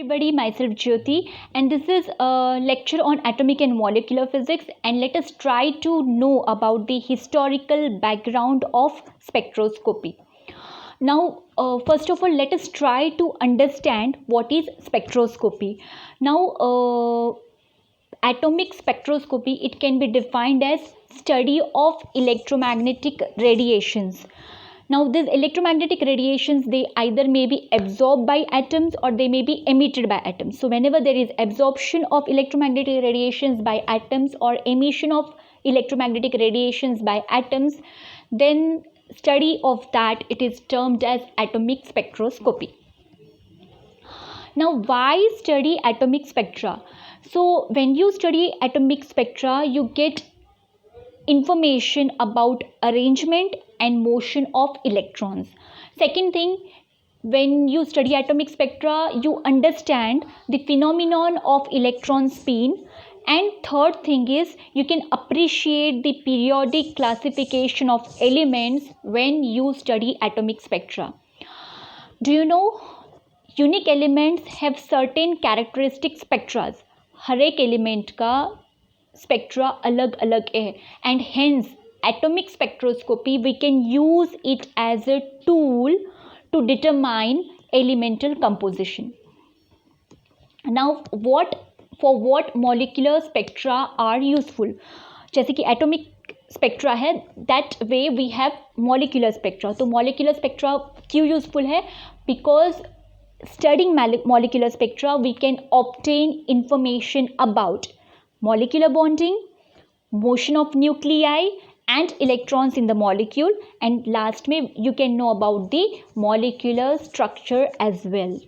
Everybody, myself Jyoti, and this is a lecture on atomic and molecular physics. And let us try to know about the historical background of spectroscopy. Now, first of all, let us try to understand what is spectroscopy. Now, atomic spectroscopy, it can be defined as study of electromagnetic radiations. Now these electromagnetic radiations, they either may be absorbed by atoms or they may be emitted by atoms. So whenever there is absorption of electromagnetic radiations by atoms or emission of electromagnetic radiations by atoms, then study of that, it is termed as atomic spectroscopy. Now why study atomic spectra? So when you study atomic spectra, you get information about arrangement and motion of electrons. Second thing, when you study atomic spectra, you understand the phenomenon of electron spin. And third thing is, you can appreciate the periodic classification of elements when you study atomic spectra. Do you know, unique elements have certain characteristic spectra. हर एक element का spectra अलग अलग है, and hence atomic spectroscopy, we can use it as a tool to determine elemental composition. Now for what molecular spectra are useful? जैसे कि atomic spectra है, that way we have molecular spectra. तो molecular spectra क्यों useful है? Because studying molecular spectra, we can obtain information about molecular bonding, motion of nuclei and electrons in the molecule, and last में you can know about the molecular structure as well.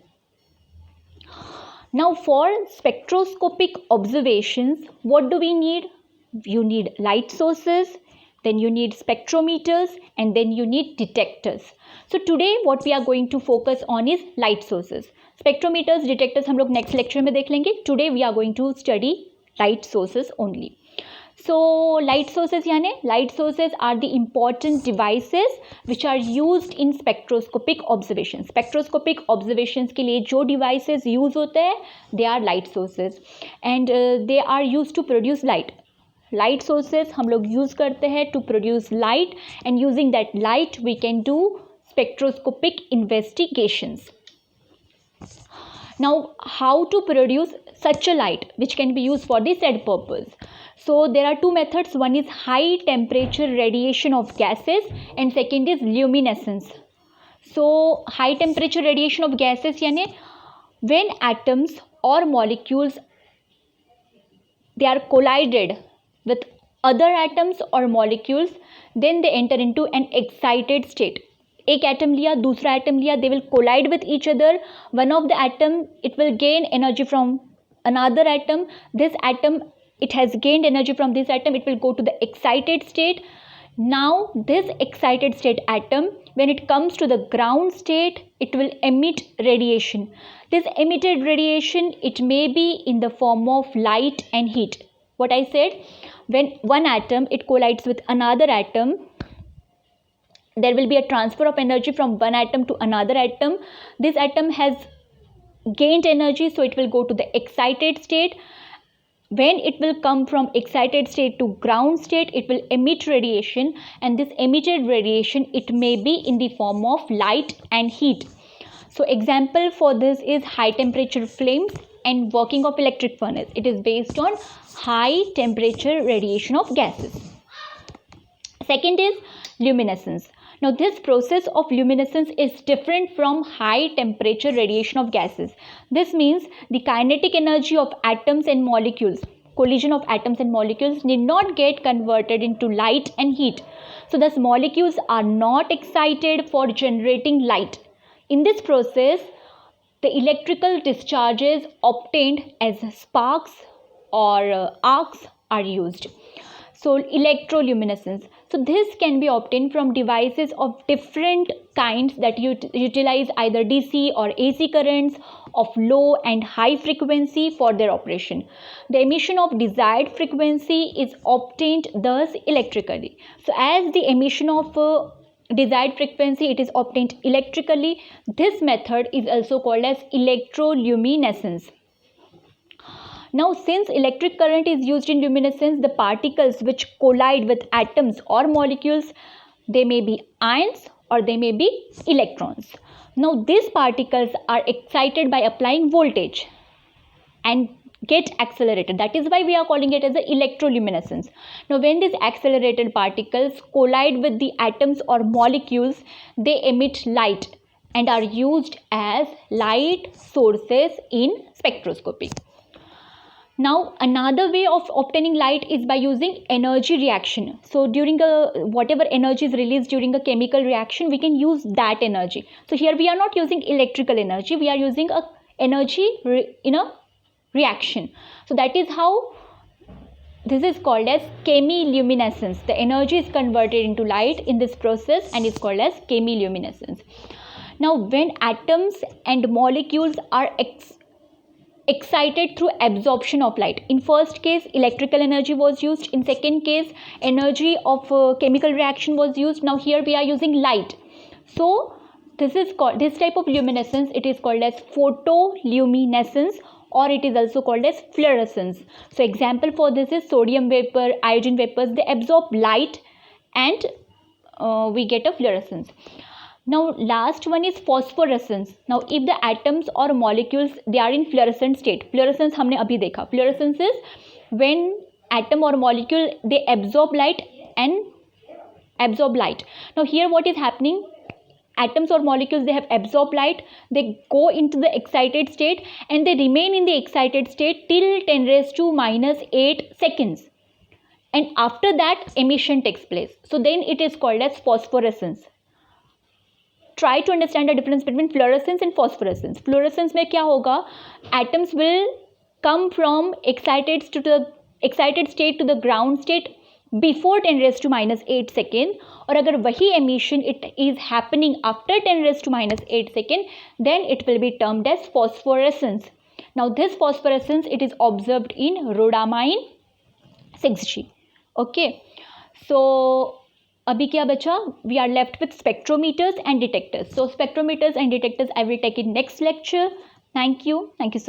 Now for spectroscopic observations, what do we need? You need light sources, then you need spectrometers, and then you need detectors. So today what we are going to focus on is light sources. Spectrometers, detectors हम लोग next lecture में देख लेंगे. Today we are going to study light sources only. So light sources यानी light sources are the important devices which are used in spectroscopic observations. Spectroscopic observations के लिए जो devices use होते हैं, they are light sources, and they are used to produce light. Light sources हम लोग use करते हैं to produce light, and using that light we can do spectroscopic investigations. Now how to produce such a light which can be used for the said purpose? So there are two methods. One is high temperature radiation of gases, and second is luminescence. So high temperature radiation of gases यानी when atoms or molecules, they are collided with other atoms or molecules, then they enter into an excited state. एक atom लिया, दूसरा atom लिया, they will collide with each other. One of the atom, it will gain energy from another atom. This atom, it has gained energy from this atom, it will go to the excited state. Now this excited state atom, when it comes to the ground state, it will emit radiation. This emitted radiation, it may be in the form of light and heat. What I said, when one atom, it collides with another atom, there will be a transfer of energy from one atom to another atom. This atom has gained energy, so it will go to the excited state. When it will come from excited state to ground state, it will emit radiation, and this emitted radiation, it may be in the form of light and heat. So example for this is high temperature flames and working of electric furnace. It is based on high temperature radiation of gases. Second is luminescence. Now this process of luminescence is different from high temperature radiation of gases. This means the kinetic energy of atoms and molecules, collision of atoms and molecules, need not get converted into light and heat. So thus molecules are not excited for generating light. In this process, the electrical discharges obtained as sparks or arcs are used. So electroluminescence. So this can be obtained from devices of different kinds that utilize either DC or AC currents of low and high frequency for their operation. The emission of desired frequency is obtained thus electrically. So as the emission of desired frequency, it is obtained electrically. This method is also called as electroluminescence. Now, since electric current is used in luminescence, the particles which collide with atoms or molecules, they may be ions or they may be electrons. Now, these particles are excited by applying voltage and get accelerated. That is why we are calling it as a electroluminescence. Now, when these accelerated particles collide with the atoms or molecules, they emit light and are used as light sources in spectroscopy. Now, another way of obtaining light is by using energy reaction. So, during whatever energy is released during a chemical reaction, we can use that energy. So, here we are not using electrical energy, we are using a energy in a reaction. So, that is how this is called as chemiluminescence. The energy is converted into light in this process and is called as chemiluminescence. Now, when atoms and molecules are excited through absorption of light, in first case electrical energy was used, in second case energy of chemical reaction was used. Now here we are using light. So this is called, this type of luminescence, it is called as photoluminescence, or it is also called as fluorescence. So example for this is sodium vapor, hydrogen vapors, they absorb light and we get a fluorescence. Now last one is phosphorescence. Now if the atoms or molecules, they are in fluorescent state, fluorescence हमने अभी देखा, fluorescence is when atom or molecule they absorb light and absorb light. Now here what is happening, atoms or molecules, they have absorbed light, they go into the excited state and they remain in the excited state till 10 raised to minus 8 seconds, and after that emission takes place. So then it is called as phosphorescence. Try to understand the difference between fluorescence and phosphorescence. Fluorescence में क्या होगा, atoms will come from excited state to the ground state before 10 raised to minus 8 second, और अगर वही emission it is happening after 10 raised to minus 8 second, then it will be termed as phosphorescence. Now this phosphorescence, it is observed in rhodamine 6G. Okay, so अभी क्या बचा, we are left with spectrometers and detectors. So spectrometers and detectors I will take in next lecture. Thank you so much.